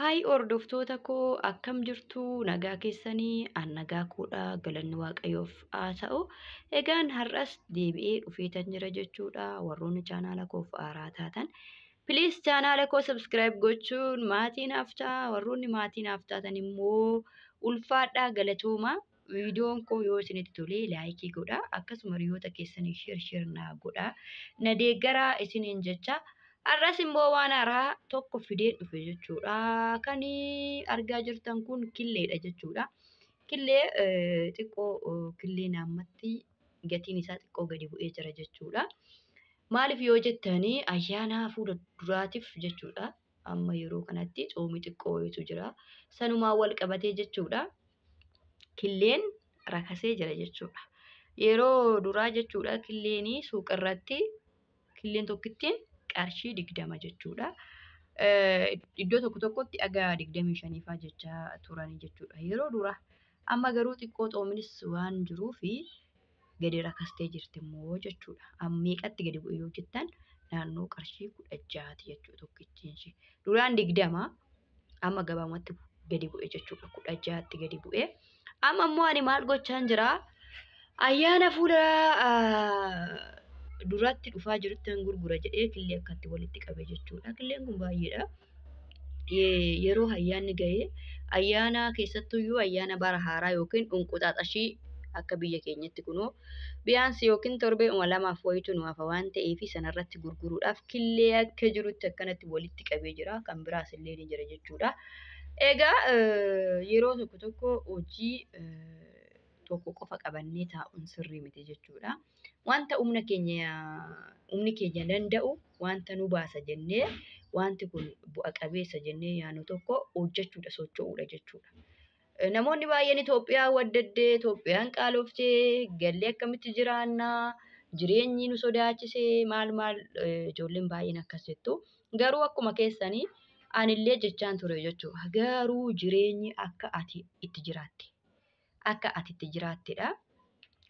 Haay hordoftoota koo akkam jirtu nagaa keessanii an nagaa koodha galanni waaqayyoof haa ta'u. Egaan har'as deebi'ee dhufeetan jira jechuudha. Warroonni chaanaala koof haaraa taatan please chaanaala koo subscribe gochuun maatiin haftaa. Warroonni maatiin haftaatan immoo ulfaadhaa galatooma. Viidiyoon koo yoo isinitti tole laayikii godhaa. Akkasuma hiriyoota keessanii share naa godhaa. Na deeggaraa isiniin jecha. Har'as immoo waan haaraa tokko fidee dhufe jechuudha. Kan argaa jirtan kun killeedha jechuudha. Killee xiqqoo killee naannatti gatiin isaa xiqqoo gadi bu'ee jira jechuudha. Maaliif yoo jettanii ayyaana fuula duraatiif jechuudha. Amma yeroo kanatti coomii xiqqoo wayiitu jira. Sanumaan wal qabatee jechuudha. Killeen rakasee jira jechuudha. Yeroo duraa jechuudha killeen suuqarratti killeen tokkittiin qarshii 20 jechuudha. Iddoo tokko tokkotti dhagaa 25 fa'aa jecha turanii jechuudha. Yeroo dura amma garuu xiqqoo xoominis waan jiruufi gadi rakastee jirti immoo jechuudha. Amma meeqatti gadi bu'e yoo jettan naannoo qarshii 16 jechuudha tokkittiin. Duraan 20 amma gabaamatti gadi bu'e jechuudha. 16tti gadi bu'e. Amma immoo ani maal gochaan jira? Ayyaana fuula duratti dhufaa jirutti gurgura jedhee killee akkatti walitti qabe jechuudha. Killeen kun baay'eedha. Yeroo ayyaanni ga'ee ayyaana keessattuyyuu ayyaana bara haaraa yookiin unquxaaxashii akka biyya keenyatti kunoo biyaansi yookiin torbee 2 wayitu nu hafa waan ta'eef sanarratti gurguruudhaaf killee akka jirutti akkanatti walitti qabee jira. Kan biraas illee ni jira jechuudha. Egaa yeroo tokko tokko hojii tokko qofa qabannee taa'uun sirrii miti jechuudha. Wanta humni keenya danda'u wanta nu baasa jennee wanti kun bu'a qabeessa jennee yaanu tokko hojjechuudha socho'uudha jechuudha. Namoonni baay'een Itoophiyaa waddaddee Itoophiyaan qaaloftee gallee akkamitti jiraannaa jireenyi nu sodaachisee maal ijoolleen baay'een akkas jettu. Garuu akkuma keessanii anillee jechaan ture jechuudha. Garuu jireenyi akka ati itti jiraatte. Akka ati itti jiraattedha.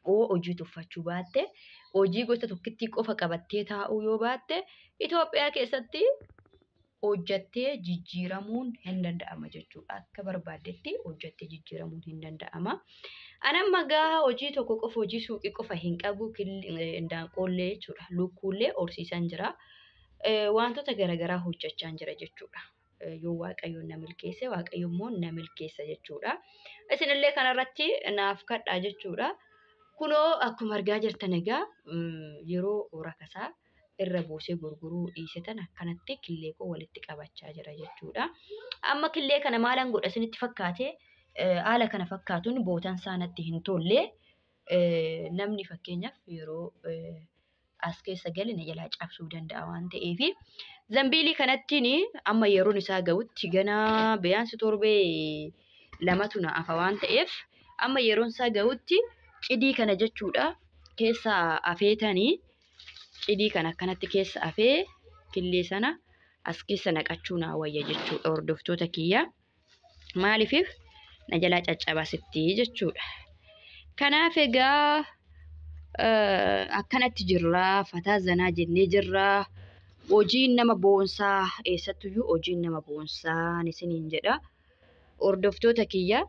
Hojii tuffachuu baatte hojii gosa tokkitti qofa qabattee taa'uu yoo baatte Itoophiyaa keessatti hojjattee jijjiiramuun hin danda'ama jechuudha. Akka barbaaddetti hojjattee jijjiiramuun hin danda'ama. Anamma gaa hojii tokko qofa hojii suuqii qofa hin qabu indaanqoollee jechuudha. Lukkuullee horsiisan jira. Wantoota garaagaraa hojjechaa jira jechuudha. Yoo waaqayyoon na milkeesse waaqayyo immoo na milkeessa jechuudha. Isinillee kanarratti naaf kadhaa jechuudha. Kunoo akkuma argaa jirtan egaa yeroo rakasaa irra buusee gurguruu dhiisetan akkanatti killee koo walitti qabachaa jira jechuudha. Amma killee kana maalan godha isinitti fakkaate haala kana fakkaatuun bootan saanatti hin tolle namni fakkeenyaaf yeroo as keessa galine jalaa cabsuu danda'a waan ta'eef zambiilii kanattiin amma yeroon isaa ga'utti ganaa biyaansi torbee 2tu na hafa waan ta'eef amma yeroon isaa ga'utti cidii kana jechuudha keessa afeetanii cidii kana akkanatti keessa afee killee sana as keessa naqachuu naa wayya jechuudha hordoftoota kiyya. Maaliif na jalaa caccabasitti jechuudha. Kanaaf egaa akkanatti jirra fataa zanaa jennee jirra. Hojiin nama boonsaa eessattuyyuu hojiin nama boonsaa isiniin jedha. Hordoftoota kiyya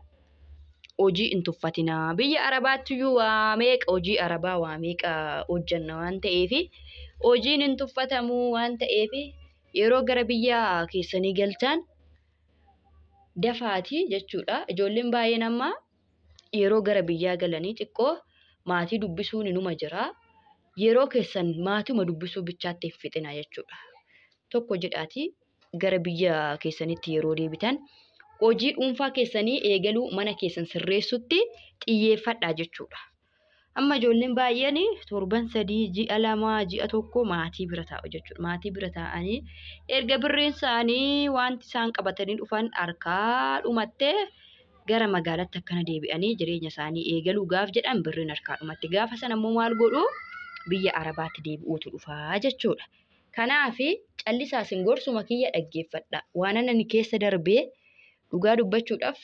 hojii hin tuffatinaa. Biyya Arabaattiyyuu waa meeqa hojii Arabaa waa meeqa hojjanna waan ta'eef hojiin hin tuffatamu waan ta'eef yeroo gara biyya keessanii galtan dafaati jechuudha. Ijoolleen baay'een amma yeroo gara biyyaa galanii xiqqoo maatii dubbisuun inuma jira. Yeroo keessan maatiuma dubbisuu bichaatti hin fixina jechuudha. Tokko jedhaati gara biyya keessanitti yeroo deebitan hojii dhuunfaa keessanii eegaluu mana keessan sirreessutti xiyyeeffadhaa jechuudha. Amma ijoolleen baay'een torban 3 ji'a 2 ji'a 1 maatii bira taa'u jechuudha. Maatii bira taa'anii erga birriin isaanii wanti isaan qabatanii dhufan harkaa dhumattee gara magaalaatti akkana deebi'anii jireenya isaanii eegaluu gaaf jedhan birriin harkaa dhumatti. Gaafa sana immoo maal godhu biyya Arabaatti deebi'uutu dhufaa jechuudha. Kanaaf callisaas hin gorsuma kiyya dhaggeeffadha. Waan ani keessa darbee dhugaa dubbachuudhaaf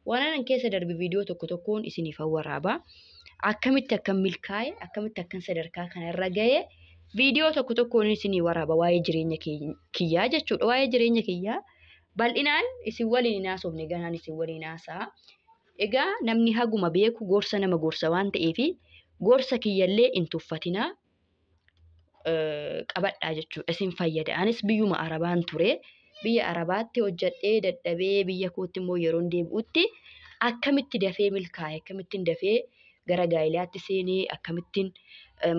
waan ani keessa darbe viidiyoo tokkoon isiniif waraaba. Akkamitti akkan milkaa'e akkamitti akkan sadarkaa kanarra ga'e viidiyoo tokkoon isinii waraaba waa'ee jireenya kiyyaa jechuudha. Waa'ee jireenya kiyyaa bal'inaan isin waliin haasofne ganaan isin waliin haasa'a. Egaa namni haguma beeku gorsa nama gorsa waan ta'eef gorsa kiyyallee hin tuffatinaa qabadhaa jechuudha. Isin fayyada. Anis biyyuma Arabaan ture. Biyya Arabaatti hojjedhee dadhabee biyya kootti immoo yeroo deebi'utti akkamitti dafee milkaa'e akkamittiin dafee gara gaa'ilaatti seenee akkamittiin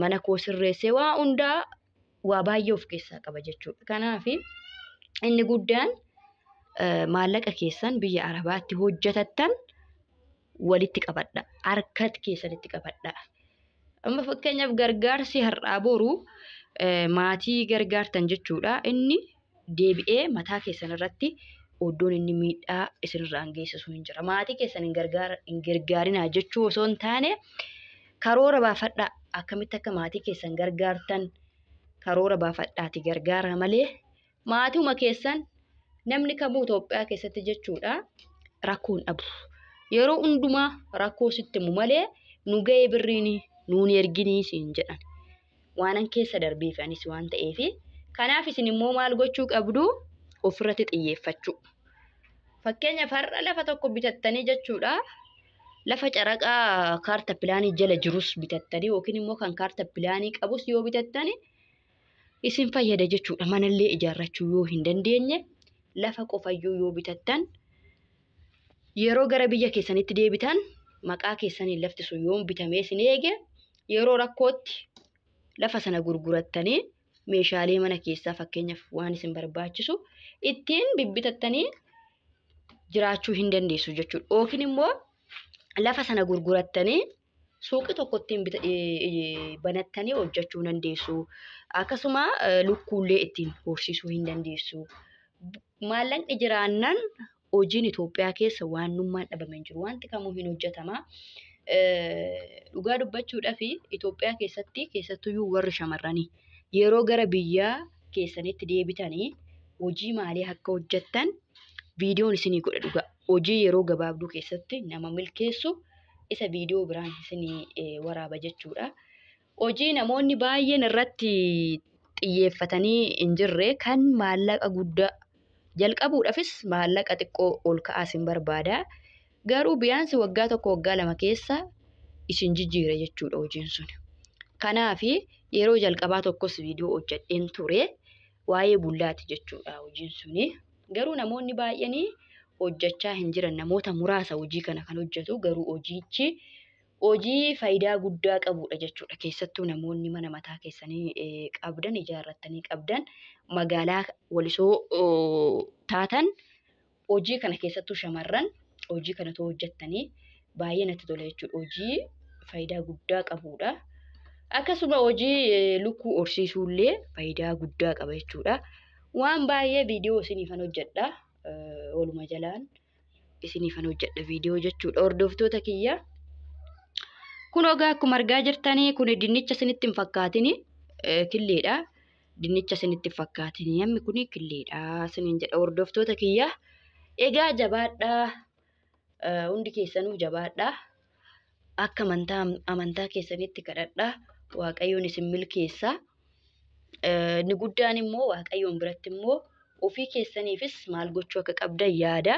mana koo sirreessee waa hundaa waa baay'ee of keessaa qaba jechuudha. Kanaaf inni guddaan maallaqa keessan biyya Arabaatti hojjetattan walitti qabadha. Harka keessanitti qabadha. Amma fakkeenyaaf gargaarsi har'aa boru maatii gargaartan jechuudha. Inni deebi'ee mataa keessan irratti oddoon inni miidhaa isinirraan geessisu hin jira. Maatii keessan hin gargaarinaa jechuu osoo hin taane karoora baafadhaa. Akkamitti akka maatii keessan gargaartan karoora baafadhaati gargaara malee maatiuma keessan namni kamuu Itoophiyaa keessatti jechuudha rakkoon dhabu. Yeroo hundumaa rakkoo sitti himu malee nu ga'ee birriin nuun erginii siin jedhan. Waanan keessa darbeef anis waan ta'eef kanaaf isin immoo maal gochuu qabdu ofirratti xiyyeeffachuu. Fakkeenyaaf har'a lafa tokko bitattanii jechuudha. Lafa caraqaa kaarta pilaanii jala jirus bitattanii yookiin immoo kan kaarta pilaanii qabus yoo bitattanii isin fayyada jechuudha. Manallee ijaarrachuu yoo hin dandeenye lafa qofayyuu yoo bitattan yeroo gara biyya keessanitti deebitan maqaa keessaniin lafti sun yoo bitamee isin eege yeroo rakkootti lafa sana gurgurattanii meeshaalee mana keessaa fakkeenyaaf waan isin barbaachisu ittiin bibbitattanii jiraachuu hin dandeessu jechuudha. Yookiin immoo lafa sana gurgurattanii suuqii tokko ittiin banattanii hojjechuu dandeessu. Akkasuma lukkuullee ittiin horsiisuu hin dandeessu. Maallaqni jiraannan hojiin Itoophiyaa keessa waanummaan dhabame hin jiru. Wanti kamuu hin hojjetama. Dhugaa dubbachuudhaaf Itoophiyaa keessatti keessattuyyuu warri shamarranii yeroo gara biyyaa keessanitti deebitanii hojii maalii akka hojjettan viidiyoon isinii godha dhugaa. Hojii yeroo gabaabduu keessatti nama milkeessu isa viidiyoo biraan isinii waraaba jechuudha. Hojii namoonni baay'een irratti xiyyeeffatanii hin jirre kan maallaqa guddaa jalqabuudhaafis maallaqa xiqqoo ol ka'aa isin barbaada. Garuu biyaansi waggaa tokko waggaa lama keessa isin jijjiira jechuudha hojiin sun. Kanaaf yeroo jalqabaa tokkos viidiyoo hojjedheen ture waa'ee bullaati jechuudha hojiin suni. Garuu namoonni baay'een hojjechaa hin jiran namoota muraasa hojii kana kan hojjetu garuu hojiichi hojii faayidaa guddaa qabudha jechuudha. Keessattuu namoonni mana mataa keessanii qabdan ijaarrattanii qabdan magaalaa walisoo taatan hojii kana keessattuu shamarran hojii kanatu hojjettanii baay'ee natti tola jechuudha. Hojii faayidaa guddaa qabudha. Akkasuma hojii lukkuu horsiisuullee faayidaa guddaa qaba jechuudha. Waan baay'ee viidiyoo isiniifan hojjedha. Waluma jalaan isiniifan hojjedha viidiyoo jechuudha. Hordoftoota kiyya. Kun ogaa akkuma argaa jirtanii kun dinnicha isinitti hin fakkaatini killeedha. Dinnicha isinitti hin fakkaatini hammi kun killeedha isiniin jedha hordoftoota kiyya. Egaa jabaadhaa. Hundi keessanuu jabaadhaa. Akka amantaa keessanitti kadhadhaa. Waaqayyoon isin milkeessa. Inni guddaan immoo Waaqayyoon biratti immoo ofii keessaniifis maal gochuu akka qabdan yaada.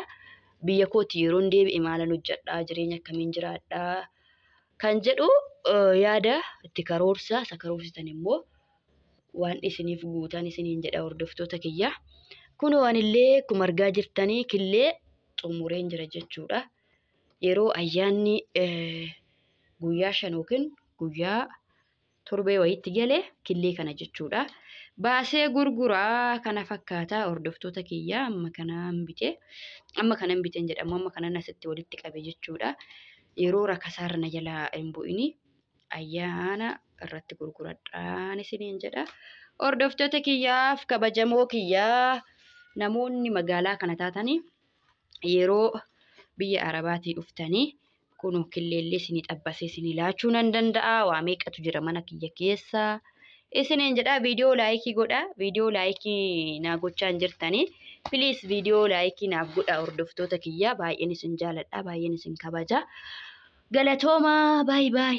Biyya kootti yeroo deebi'e maalan hojjedhaa jireenya akkamiin jiraadhaa kan jedhu yaada itti karoorsa. Isa karoorsitan immoo waan isiniif guutan isiniin jedha hordoftoota kiyya. Kun waanillee akkuma argaa jirtanii killee xumureen jira jechuudha. Yeroo ayyaanni guyyaa 5 yookiin guyyaa 7 wayitti galee killee kana jechuudha. Baasee gurguraa kana fakkaata hordoftoota kiyya amma kanan biteen jedhamu amma kanan asitti walitti qabe jechuudha. Yeroo rakasaarra na jalaa hin bu'ini ayyaana irratti gurguradhaan isiniin jedha. Hordoftoota kiyyaaf kabajamoo kiyyaa namoonni magaalaa kana taatanii yeroo biyya Arabaatii dhuftanii kun killeellee isinii xabbasee isinii laachuu nan danda'a. Waa meeqatu jira mana kiyya keessa isiniin jedha. Viidiyoo laayikii godha. Viidiyoo laayikii naa gochaa hin jirtanii please viidiyoo laayikii naaf godha hordoftoota kiyya. Baay'een isin jaaladha. Baay'een isin kabaja. Galatooma. Baay baay.